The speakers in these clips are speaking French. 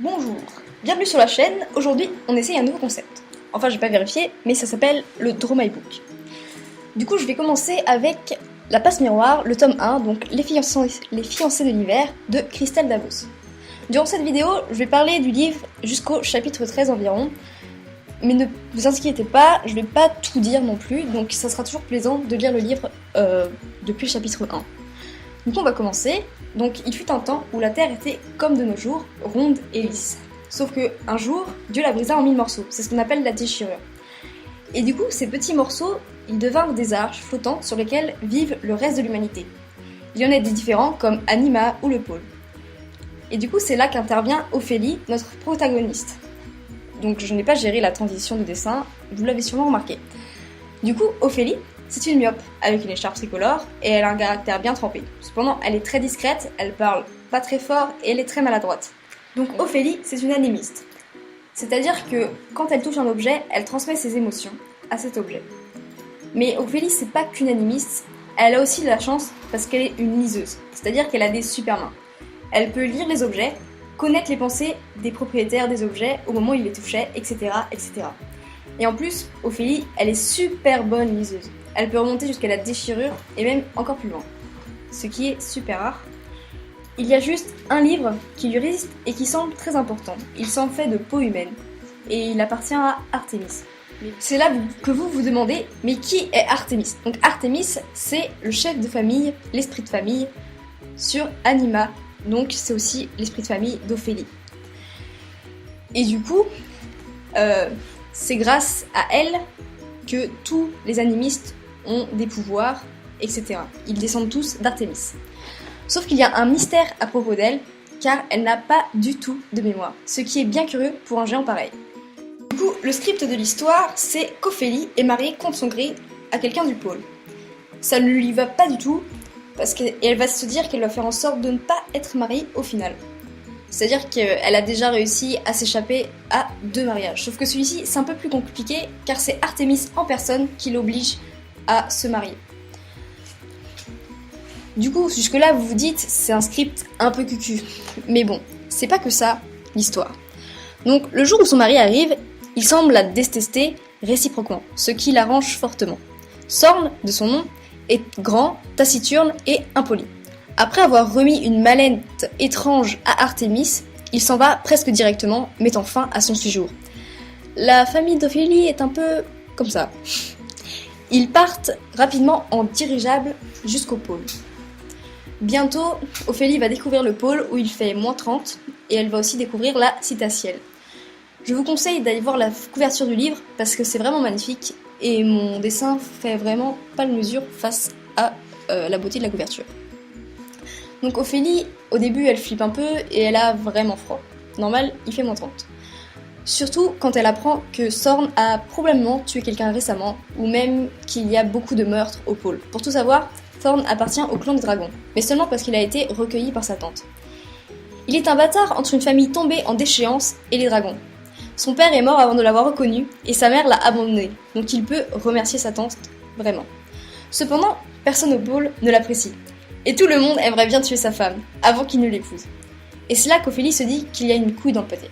Bonjour, bienvenue sur la chaîne. Aujourd'hui, on essaye un nouveau concept. Enfin, j'ai pas vérifié, mais ça s'appelle le Draw My Book. Du coup, je vais commencer avec La Passe Miroir, le tome 1, donc Les fiancés de l'hiver, de Christelle Davos. Durant cette vidéo, je vais parler du livre jusqu'au chapitre 13 environ, mais ne vous inquiétez pas, je vais pas tout dire non plus, donc ça sera toujours plaisant de lire le livre depuis le chapitre 1. Donc on va commencer. Donc il fut un temps où la terre était comme de nos jours, ronde et lisse. Sauf que un jour, Dieu la brisa en 1000 morceaux, c'est ce qu'on appelle la déchirure. Et du coup, ces petits morceaux, ils devinrent des arches flottantes sur lesquelles vivent le reste de l'humanité. Il y en a des différents comme Anima ou le pôle. Et du coup, c'est là qu'intervient Ophélie, notre protagoniste. Donc je n'ai pas géré la transition de dessin, vous l'avez sûrement remarqué. Du coup, Ophélie, c'est une myope, avec une écharpe tricolore, et elle a un caractère bien trempé. Cependant, elle est très discrète, elle parle pas très fort, et elle est très maladroite. Donc Ophélie, c'est une animiste. C'est-à-dire que, quand elle touche un objet, elle transmet ses émotions à cet objet. Mais Ophélie, c'est pas qu'une animiste, elle a aussi de la chance parce qu'elle est une liseuse. C'est-à-dire qu'elle a des super mains. Elle peut lire les objets, connaître les pensées des propriétaires des objets au moment où ils les touchaient, etc., etc. Et en plus, Ophélie, elle est super bonne liseuse. Elle peut remonter jusqu'à la déchirure et même encore plus loin. Ce qui est super rare. Il y a juste un livre qui lui résiste et qui semble très important. Il s'en fait de peau humaine et il appartient à Artémis. C'est là que vous vous demandez, mais qui est Artémis? Donc Artémis, c'est le chef de famille, l'esprit de famille sur Anima. Donc c'est aussi l'esprit de famille d'Ophélie. Et du coup, c'est grâce à elle que tous les animistes ont des pouvoirs, etc. Ils descendent tous d'Artémis. Sauf qu'il y a un mystère à propos d'elle, car elle n'a pas du tout de mémoire, ce qui est bien curieux pour un géant pareil. Du coup, le script de l'histoire, c'est qu'Ophélie est mariée contre son gré à quelqu'un du pôle. Ça ne lui va pas du tout, parce qu'elle va se dire qu'elle va faire en sorte de ne pas être mariée au final. C'est-à-dire qu'elle a déjà réussi à s'échapper à 2 mariages. Sauf que celui-ci, c'est un peu plus compliqué, car c'est Artémis en personne qui l'oblige à se marier. Du coup, jusque-là, vous vous dites, c'est un script un peu cucu. Mais bon, c'est pas que ça, l'histoire. Donc, le jour où son mari arrive, il semble la détester réciproquement, ce qui l'arrange fortement. Sorn, de son nom, est grand, taciturne et impoli. Après avoir remis une mallette étrange à Artémis, il s'en va presque directement, mettant fin à son séjour. La famille d'Ophélie est un peu comme ça. Ils partent rapidement en dirigeable jusqu'au pôle. Bientôt, Ophélie va découvrir le pôle où il fait moins 30 et elle va aussi découvrir la citacielle. Je vous conseille d'aller voir la couverture du livre parce que c'est vraiment magnifique et mon dessin fait vraiment pas de mesure face à la beauté de la couverture. Donc Ophélie, au début, elle flippe un peu et elle a vraiment froid. Normal, il fait moins 30. Surtout quand elle apprend que Sorn a probablement tué quelqu'un récemment, ou même qu'il y a beaucoup de meurtres au pôle. Pour tout savoir, Sorn appartient au clan des dragons, mais seulement parce qu'il a été recueilli par sa tante. Il est un bâtard entre une famille tombée en déchéance et les dragons. Son père est mort avant de l'avoir reconnu, et sa mère l'a abandonné, donc il peut remercier sa tante, vraiment. Cependant, personne au pôle ne l'apprécie. Et tout le monde aimerait bien tuer sa femme, avant qu'il ne l'épouse. Et c'est là qu'Ophélie se dit qu'il y a une couille dans le pâté.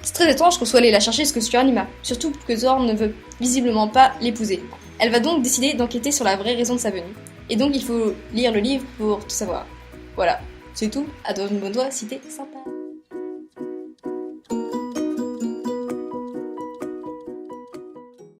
C'est très étrange qu'on soit allé la chercher jusque sur Anima, surtout que Sorn ne veut visiblement pas l'épouser. Elle va donc décider d'enquêter sur la vraie raison de sa venue. Et donc il faut lire le livre pour tout savoir. Voilà, c'est tout, à dans une bonne voix si t'es sympa.